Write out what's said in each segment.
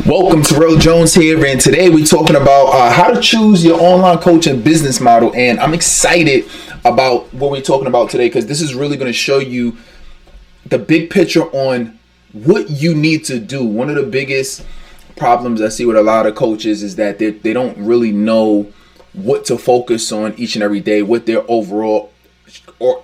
Welcome, Terrell Jones here, and today we're talking about how to choose your online coaching business model. And I'm excited about what we're talking about today because this is really going to show you the big picture on what you need to do. One of the biggest problems I see with a lot of coaches is that they don't really know what to focus on each and every day, what their overall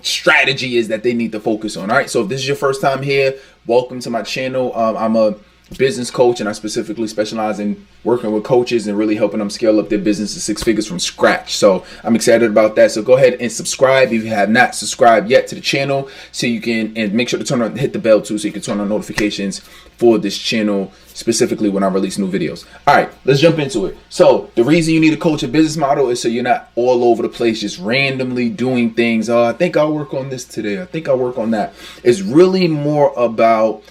strategy is that they need to focus on. All right, so if this is your first time here, welcome to my channel. I'm a business coach, and I specifically specialize in working with coaches and really helping them scale up their business to six figures from scratch. So I'm excited about that. So go ahead and subscribe if you have not subscribed yet to the channel, so you can, and make sure to hit the bell too, so you can turn on notifications for this channel, specifically when I release new videos. All right, let's jump into it. So the reason you need to coach a business model is so you're not all over the place just randomly doing things. Oh, I think I'll work on this today, I think I'll work on that. It's really more about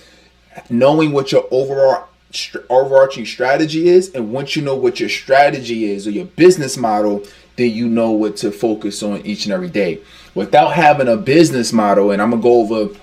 knowing what your overarching strategy is, and once you know what your strategy is or your business model, then you know what to focus on each and every day. Without having a business model, and I'm gonna go over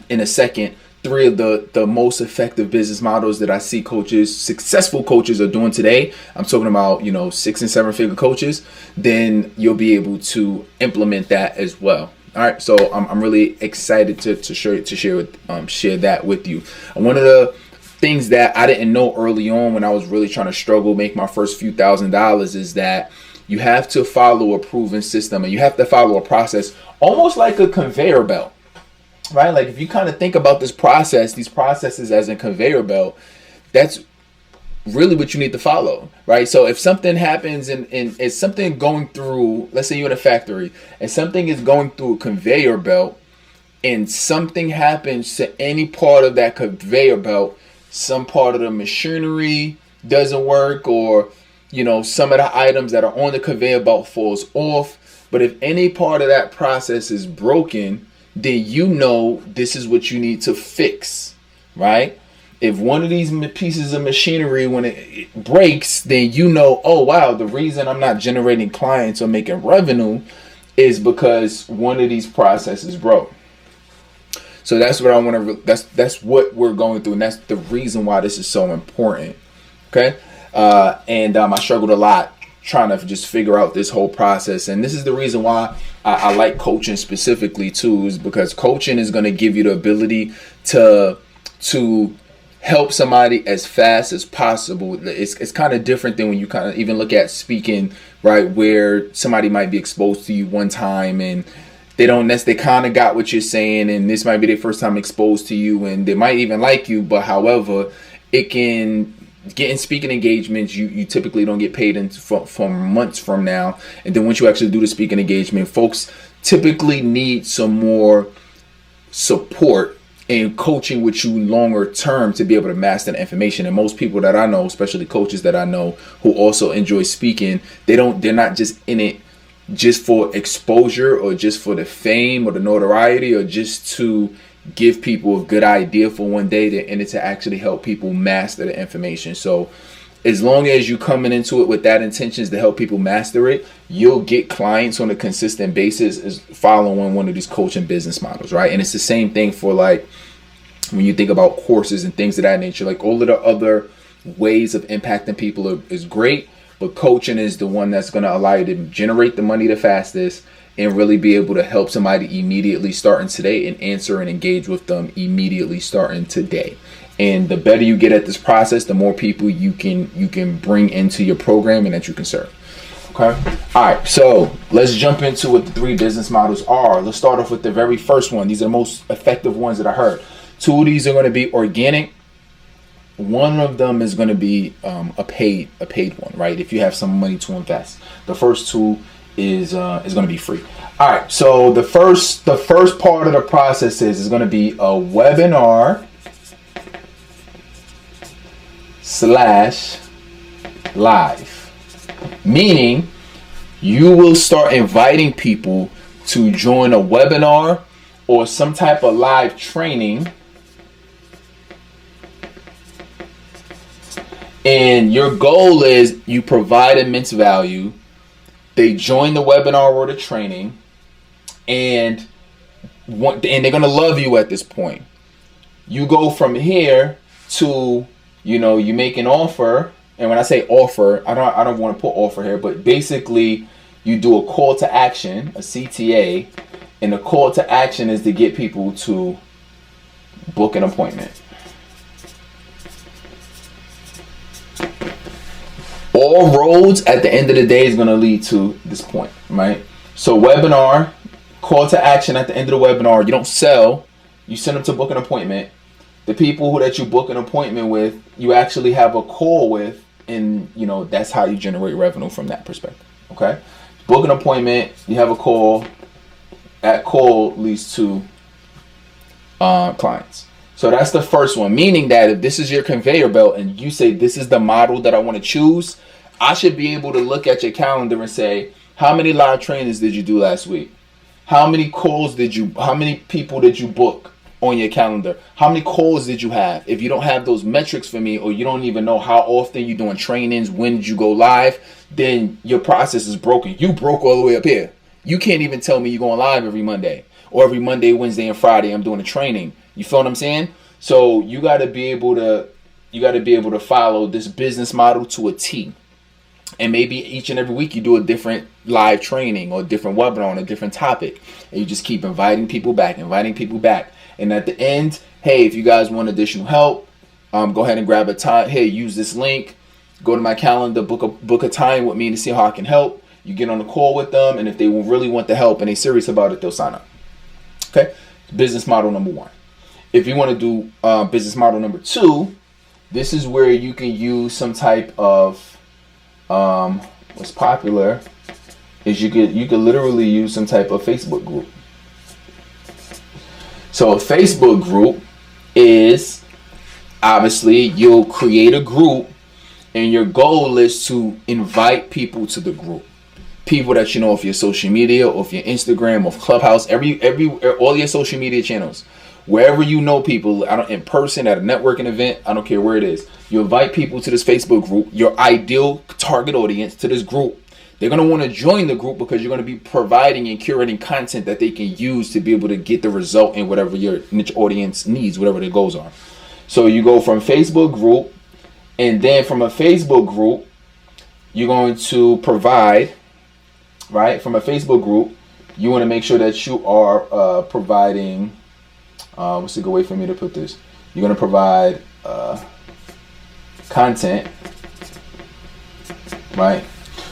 in a second three of the most effective business models that I see successful coaches are doing today. I'm talking about 6 and 7 figure coaches. Then you'll be able to implement that as well. All right, so I'm really excited to share that with you. And one of the things that I didn't know early on when I was really trying to struggle, make my first few $1,000s, is that you have to follow a proven system, and you have to follow a process, almost like a conveyor belt, right? Like if you kind of think about these processes as a conveyor belt, that's really what you need to follow, right? So if something happens and it's something going through, let's say you're in a factory and something is going through a conveyor belt, and something happens to any part of that conveyor belt, some part of the machinery doesn't work, or some of the items that are on the conveyor belt falls off. But if any part of that process is broken, then this is what you need to fix, right? If one of these pieces of machinery, when it breaks, then oh wow, the reason I'm not generating clients or making revenue is because one of these processes broke. So that's what I want to. That's what we're going through, and that's the reason why this is so important. Okay, and I struggled a lot trying to just figure out this whole process, and this is the reason why I like coaching specifically too, is because coaching is going to give you the ability to help somebody as fast as possible. It's kind of different than when you kind of even look at speaking, right, where somebody might be exposed to you one time and they kind of got what you're saying, and this might be their first time exposed to you, and they might even like you, but however, it can get in speaking engagements, you typically don't get paid from months from now. And then once you actually do the speaking engagement, folks typically need some more support and coaching with you longer term to be able to master the information. And most people that I know, especially coaches that I know who also enjoy speaking, they're not just in it just for exposure or just for the fame or the notoriety or just to give people a good idea for one day. They're in it to actually help people master the information. So as long as you're coming into it with that intentions to help people master it, you'll get clients on a consistent basis as following one of these coaching business models, right? And it's the same thing for like when you think about courses and things of that nature. Like all of the other ways of impacting people is great, but coaching is the one that's going to allow you to generate the money the fastest and really be able to help somebody immediately starting today and answer and engage with them immediately starting today. And the better you get at this process, the more people you can bring into your program and that you can serve. Okay. All right. So let's jump into what the 3 business models are. Let's start off with the very first one. These are the most effective ones that I heard. 2 of these are going to be organic. One of them is going to be a paid one, right? If you have some money to invest. The first 2 is going to be free. All right. So the first part of the process is going to be a webinar /live, meaning you will start inviting people to join a webinar or some type of live training, and your goal is you provide immense value. They join the webinar or the training, and they're gonna love you at this point. You go from here to You make an offer, and when I say offer, I don't want to put offer here, but basically you do a call to action, a CTA, and the call to action is to get people to book an appointment. All roads at the end of the day is going to lead to this point, right? So webinar, call to action at the end of the webinar, you don't sell, you send them to book an appointment. The people that you book an appointment with, you actually have a call with, and that's how you generate revenue from that perspective. Okay, book an appointment, you have a call. That call leads to clients. So that's the first one, meaning that if this is your conveyor belt and you say this is the model that I want to choose, I should be able to look at your calendar and say, how many live trainings did you do last week? How many people did you book on your calendar? How many calls did you have? If you don't have those metrics for me, or you don't even know how often you're doing trainings, when did you go live, then your process is broken. You broke all the way up here. You can't even tell me you're going live every Monday, or every Monday, Wednesday, and Friday I'm doing a training. You feel what I'm saying? So you got to be able to follow this business model to a T. And maybe each and every week you do a different live training or a different webinar on a different topic, and you just keep inviting people back. And at the end, hey, if you guys want additional help, go ahead and grab a time. Hey, use this link. Go to my calendar, book a time with me to see how I can help. You get on a call with them, and if they really want the help and they're serious about it, they'll sign up. Okay, business model number one. If you want to do business model number two, this is where you can use some type of what's popular is you could literally use some type of Facebook group. So a Facebook group is obviously you'll create a group, and your goal is to invite people to the group. People that you know off your social media, off your Instagram, off Clubhouse, all your social media channels. Wherever you know people, in person, at a networking event, I don't care where it is. You invite people to this Facebook group, your ideal target audience, to this group. They're going to want to join the group because you're going to be providing and curating content that they can use to be able to get the result in whatever your niche audience needs, whatever their goals are. So you go from Facebook group, and then from a Facebook group, you're going to provide, right? From a Facebook group, you want to make sure that you are providing, what's a good way for me to put this? You're going to provide content, right?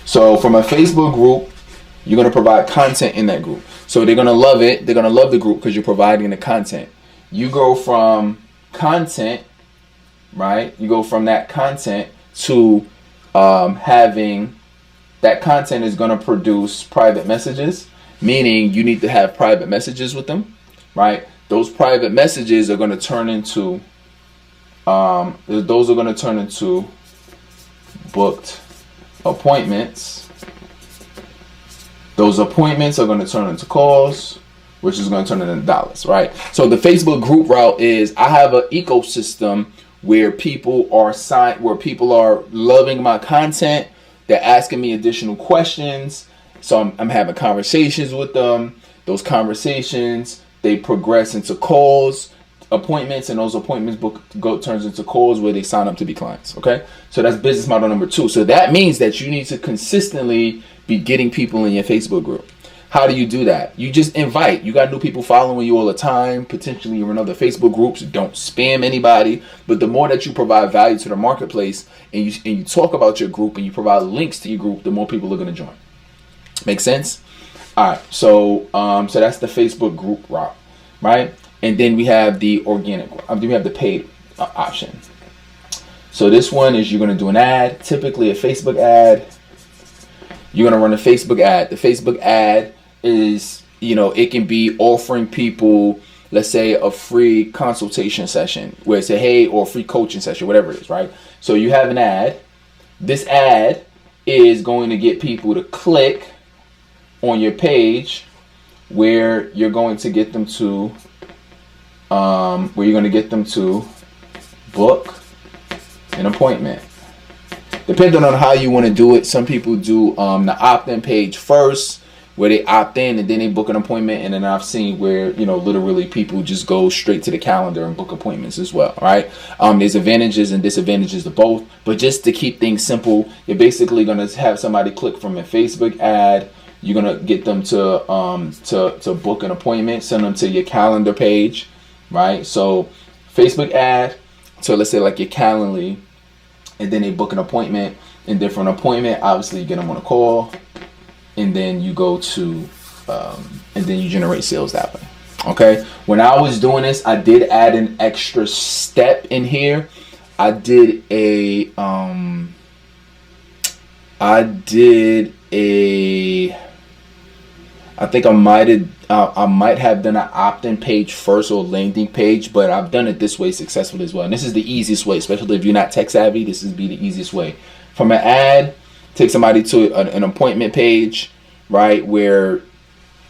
So from a Facebook group, you're going to provide content in that group. So they're going to love it. They're going to love the group because you're providing the content. You go from content, right? You go from that content to having that content is going to produce private messages, meaning you need to have private messages with them, right? Those private messages are going to turn into booked appointments. Those appointments are going to turn into calls, which is going to turn into dollars, right? So the Facebook group route is I have an ecosystem where people are loving my content. They're asking me additional questions. So I'm having conversations with them. Those conversations, they progress into calls, appointments, and those appointments turns into calls where they sign up to be clients. Okay, so that's business model number two. So that means that you need to consistently be getting people in your Facebook group. How do you do that? You just invite. You got new people following you all the time. Potentially you're in other Facebook groups. Don't spam anybody. But the more that you provide value to the marketplace, and you talk about your group, and you provide links to your group, the more people are going to join. Make sense? All right. So that's the Facebook group route, right? And then we have the organic. We have the paid option. So this one is you're going to do an ad, typically a Facebook ad. You're going to run a Facebook ad. The Facebook ad is, it can be offering people, let's say, a free consultation session where it's a hey, or a free coaching session, whatever it is, right? So you have an ad. This ad is going to get people to click on your page where you're going to get them to book an appointment. Depending on how you want to do it, some people do the opt-in page first, where they opt in and then they book an appointment, and then I've seen where, you know, literally people just go straight to the calendar and book appointments as well. Right? There's advantages and disadvantages to both, but just to keep things simple, you're basically gonna have somebody click from a Facebook ad. You're gonna get them to book an appointment, send them to your calendar page, right? So Facebook ad, so let's say like your Calendly, and then they book an appointment, and then for an appointment, obviously you get them on a call, and then you go to, and then you generate sales that way. Okay. When I was doing this, I did add an extra step in here. I think I might have done an opt-in page first or landing page, but I've done it this way successfully as well. And this is the easiest way, especially if you're not tech savvy. This is be the easiest way. From an ad, take somebody to an appointment page, right, where,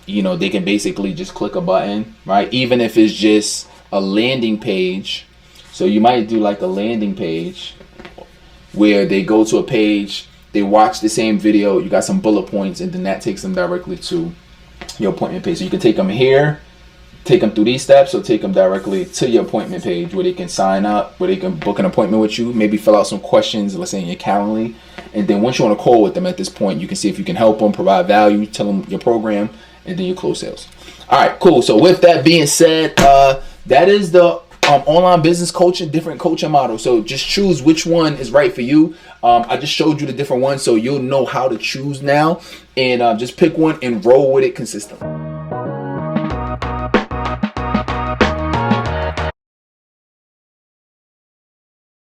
you know, they can basically just click a button, right? Even if it's just a landing page. So you might do like a landing page where they go to a page, they watch the same video, you got some bullet points, and then that takes them directly to your appointment page. So you can take them here, take them through these steps, or take them directly to your appointment page where they can sign up, where they can book an appointment with you, maybe fill out some questions, let's say in your Calendly. And then once you're on a call with them at this point, you can see if you can help them, provide value, tell them your program, and then you close sales. All right, cool. So with that being said, that is the online business coaching, different coaching model. So just choose which one is right for you. I just showed you the different ones, so you'll know how to choose now, and just pick one and roll with it consistently.